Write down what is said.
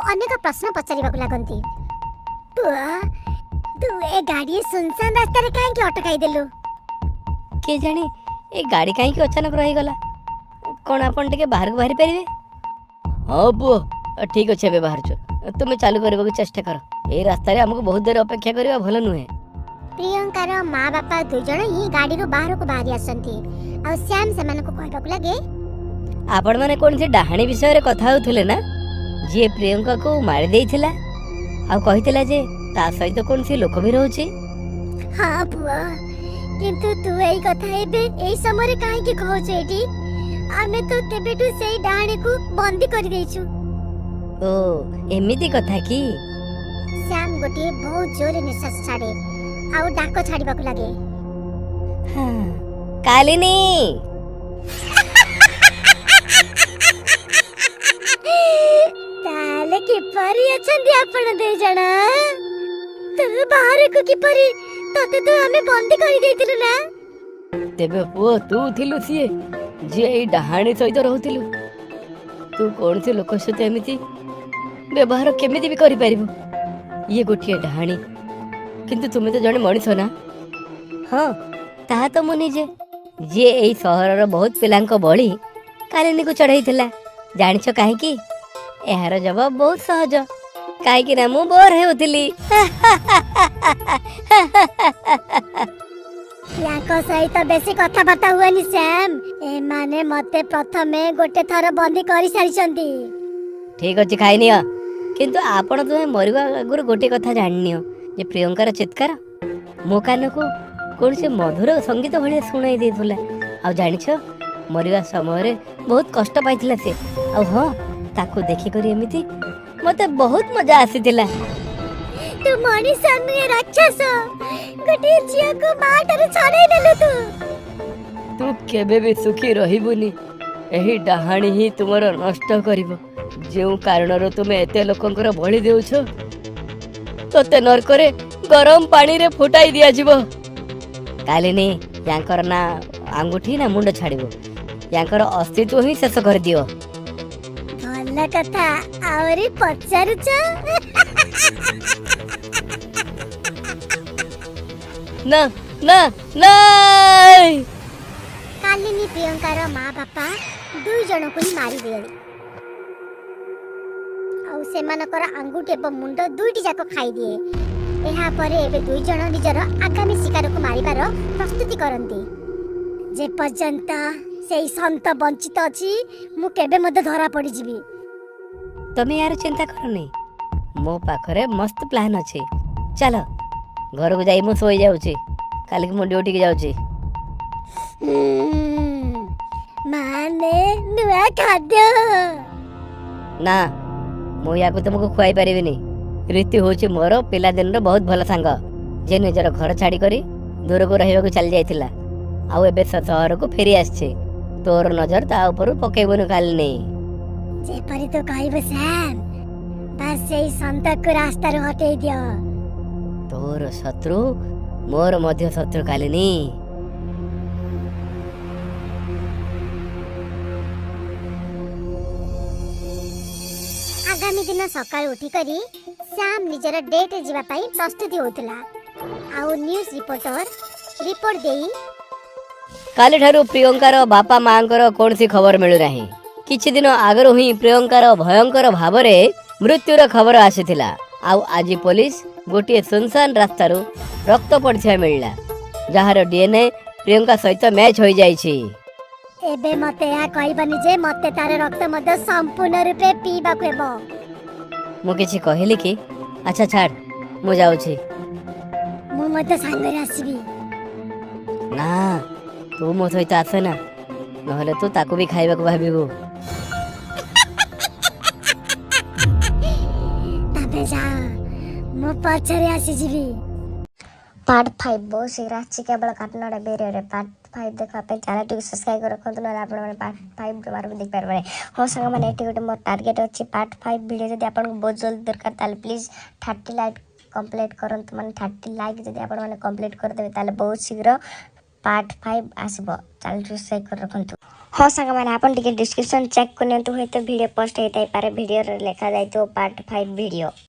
अनेक प्रश्न पचारिबाकु लागंती। पुआ तू ए गाड़ी सुनसान रास्ता रे काहे की अटकाई देलु? किए जानी ए गाड़ी कहीं अचानक रहीगला। कौन आपन टिके बाहर को बाहरी पारे? हाँ पुओ ठीक अच्छे ए बाहर तुम चालू करने चेष्टा कर। ए रास्ता रे हमको बहुत देर अपेक्षा करवा भल नुहे। प्रियंकार माँ बापा दुई जण ही गाड़ी रो बाहर को बाहरी आसंती। आ श्याम सेमान को कहबाकु लागे आपण माने कोन से डाहाणी विषय रे कथा होथिले ना, जे प्रियंका को मारी देइथिला आ कहितला जे ता सहित कोन से लोक भी रहउची। हाँ बुआ, किंतु तू एई कथा एबे एई समय रे काहे की कहउछ एटी? आमे तो तेबेटू सेई डाहाणी को बंदी कर देइछु। ओ एमिति कथा की? श्याम गोटे बहुत जोरे निश्वास छाड़े आउ डाक छाड़ीबाकु लागे। हां कालिनी ताले किपरि अछंदी आपण दे जणा? तू बाहर को किपरि तते तो हमें बंदी कर देइतिलु ना? तेबे पुओ तू थिलु सिए जे एई डाहाणी सहित रहउथिलु। तू कोन से लोक सहित एमिति व्यवहार केमिति भी करि परिबो? ये गोटिए डाहाणी किंतु तुमे तो जने मଣିଷ ना। हाँ ताहा तो मुनि जे एई सहरर बहुत पिलांक बळी कालिनी को चढ़ाईथिला। जानिछ काहे की? एहार जवाब बहुत सहज, काहे कि ना मु बोर हेउथिली। याको सहित बेसी कथा बार्ता हुएनी श्याम। ए माने मते प्रथमे गोटे थर बंदी करि सारिसंती। ठीक अछि खाइनियो, किंतु आपण तुमे मरिवा आगुर गोटे कथा जानिनियो जे प्रियंकार चित्कार मो कान को कौन से मधुर संगीत भलिया सुनाई देथुला। आ जानिछ मरिवा समय रे बहुत कष्ट पाइथिला से। आ हां ताको देखि करी एमिति मते बहुत मजा आसीथिला। तू मनीष नुए राक्षस, गोटे झिया को माटर छाड़ै देलु तू केबे भी सुखी रहिबुनी। एही डाहाणी ही तुमर नष्ट करिवो। जेउ कारणरो तुमे एते लोकंकर बळी देउछ तते नरकरे गरम पानी रे फुटाई दिया जिवो। कालिनी यांकर ना अंगूठी ना मुंड छाड़िबो, यांकर अस्तित्व ही शेष कर दियो। भल कथा आवरी पचारुछ। ना ना नहीं। कालिनी प्रियंकार माँ बापा दुई जन को ही मारी दिए। आउ सेमानकर अंगूठी एवं मुंड दुईटी जाक खाई दिए। एहा परे एबे दुई जन निजर आगामी शिकार को मारिबार प्रस्तुति करंती। जे पर्यंत सेई संत वंचित अछि मु केबे मते धरा पड़ी जिबी। तमे यार चिंता करनी, मो पाखरे मस्त प्लान अछि। चलो घर को जाई मु सोई जाउची, काली मु ड्यूटी के जाउची। माने नुआ खाद्य ना मु याको तुमको खुआई परिबिनी। रीति होची मोर पिला दिन रो बहुत भल सांग, जे निजर घर छाड़ी करी दूर को रहिबा को चली जाइथिला। आउ एबे शहर को फेरी आछे। तोर नजर ता ऊपर पकेबनु कालिनी। जे परि तो कहबे श्याम, बस सेई संत को रास्ता रो हटेई दियो। तोर शत्रु मोर मध्य शत्रु कालिनी। आगामी दिन सकाळ उठी करी श्याम निजर डेट जीवा पाई प्रस्तुति होतला। आउ न्यूज रिपोर्टर रिपोर्ट देई काली ठारू प्रियंकार बापा मांकर कौन खबर मिलू नाही। किछि दिन आगरो ही प्रियंकार भयंकर भाव रे मृत्युर खबर आसीथिला। आउ आज पुलिस गोटे सुनसान रास्तारू रक्त पड़िथिया मिलला, जहार डीएनए प्रियंका सहित मैच हो जाइछि। एबे मते या कहबनी जे मते तार रक्त मध्य संपूर्ण रूपे पीबा हेबो। मु किछि कहली कि अच्छा छाड़ मु जाउछि। मु मते संग रे आसीबी। ना तू मो सहित आसे ना, नहले तू ताकू भी खाइबा को भाबिबो। तबे जा मु पछरे आसी जिबी। पार्ट 5 बहुत शीघ्र आछि। केवल काटनाडा बेरे पार्ट 5 देखा पे चैनल टी सब्सक्राइब कर रखंतु ना। आपण माने पार्ट 5 बार भी देख पारबे। हो संग माने एटी गोटे मोर टारगेट अछि पार्ट 5 वीडियो जदि आपण को बहुत जल्दी दरकार ताले प्लीज 30 लाइक कंप्लीट करंतु। माने 30 लाइक जदि आपण माने कंप्लीट कर देबे ताले बहुत शीघ्र पार्ट 5 आसब चैनल सब्सक्राइब कर रखु हाँ सांग मैंने आप डिस्क्रिप्शन चेक करनी हुए तो वीडियो पोस्ट होता है वीडियो लेखा जाए पार्ट 5 वीडियो।